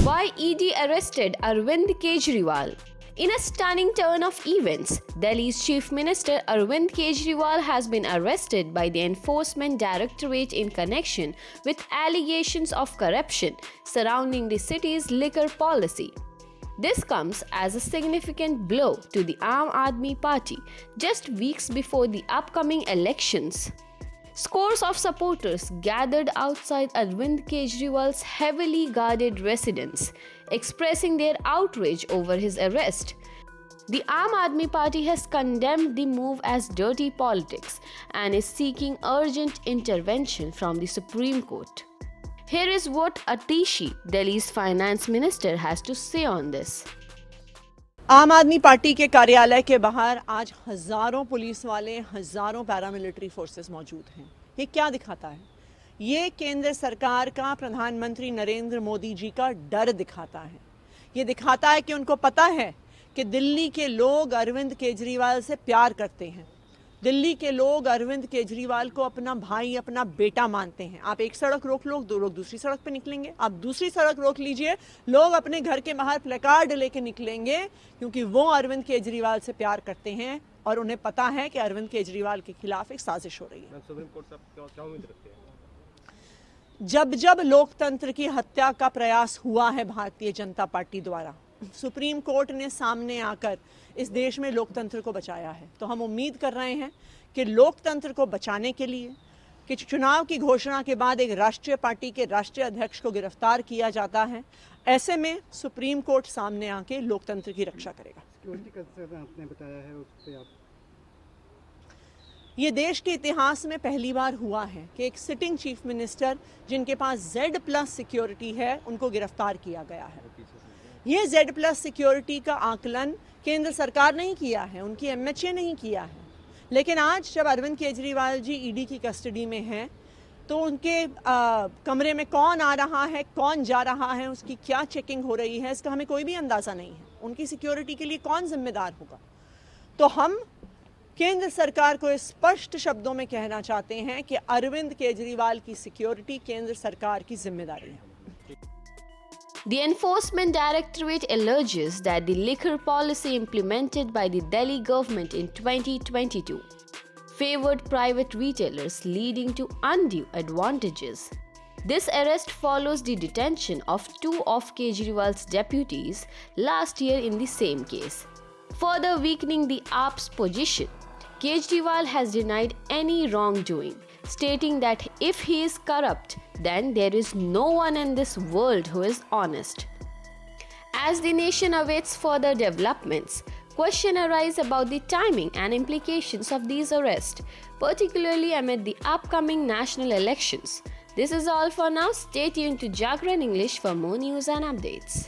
Why ED arrested Arvind Kejriwal? In a stunning turn of events, Delhi's Chief Minister Arvind Kejriwal has been arrested by the Enforcement Directorate in connection with allegations of corruption surrounding the city's liquor policy. This comes as a significant blow to the Aam Aadmi Party just weeks before the upcoming elections. Scores of supporters gathered outside Arvind Kejriwal's heavily guarded residence, expressing their outrage over his arrest. The Aam Aadmi Party has condemned the move as dirty politics and is seeking urgent intervention from the Supreme Court. Here is what Atishi, Delhi's finance minister, has to say on this. आम आदमी party के कार्यालय के बाहर आज हज़ारों police वाले, हज़ारों पैरामिलिट्री फोर्सेस मौजूद हैं। ये क्या दिखाता है? ये केंद्र सरकार का, प्रधानमंत्री नरेंद्र मोदी जी का डर दिखाता है। ये दिखाता है कि उनको पता है कि दिल्ली के लोग अरविंद केजरीवाल से प्यार करते हैं। दिल्ली के लोग अरविंद केजरीवाल को अपना भाई, अपना बेटा मानते हैं। आप एक सड़क रोक लो, दो लोग दूसरी सड़क पे निकलेंगे। आप दूसरी सड़क रोक लीजिए, लोग अपने घर के बाहर प्लेकार्ड लेके निकलेंगे, क्योंकि वो अरविंद केजरीवाल से प्यार करते हैं और उन्हें पता है कि अरविंद केजरीवाल के खिलाफ एक साजिश हो रही है। सुप्रीम कोर्ट साहब क्या उम्मीद रखते हैं? जब जब लोकतंत्र की हत्या का प्रयास हुआ है भारतीय जनता पार्टी द्वारा, सुप्रीम कोर्ट ने सामने आकर इस देश में लोकतंत्र को बचाया है। तो हम उम्मीद कर रहे हैं कि लोकतंत्र को बचाने के लिए कि चुनाव की घोषणा के बाद एक राष्ट्रीय पार्टी के राष्ट्रीय अध्यक्ष को गिरफ्तार किया जाता है, ऐसे में सुप्रीम कोर्ट सामने आके लोकतंत्र की रक्षा करेगा। सिक्योरिटी कंसर्न आपने बताया है, उस पे आप ये देश के इतिहास में पहली बार हुआ है कि एक सिटिंग चीफ मिनिस्टर जिनके पास Z+ सिक्योरिटी है, उनको गिरफ्तार किया गया है। ये Z+ सिक्योरिटी का आकलन केंद्र सरकार नहीं किया है, उनकी MHA नहीं किया है। लेकिन आज जब अरविंद केजरीवाल जी ED की कस्टडी में हैं, तो उनके कमरे में कौन आ रहा है, कौन जा रहा है, उसकी क्या चेकिंग हो रही है, इसका हमें कोई भी अंदाज़ा नहीं है। उनकी सिक्योरिटी के लिए कौन जिम्मेदार होगा? तो हम केंद्र सरकार को स्पष्ट शब्दों में कहना चाहते हैं कि अरविंद केजरीवाल की सिक्योरिटी केंद्र सरकार की जिम्मेदारी है। The Enforcement Directorate alleges that the liquor policy implemented by the Delhi government in 2022 favored private retailers, leading to undue advantages. This arrest follows the detention of two of Kejriwal's deputies last year in the same case. Further weakening the AAP's position, Kejriwal has denied any wrongdoing, stating that if he is corrupt, then there is no one in this world who is honest. As the nation awaits further developments, questions arise about the timing and implications of these arrests, particularly amid the upcoming national elections. This is all for now. Stay tuned to Jagran English for more news and updates.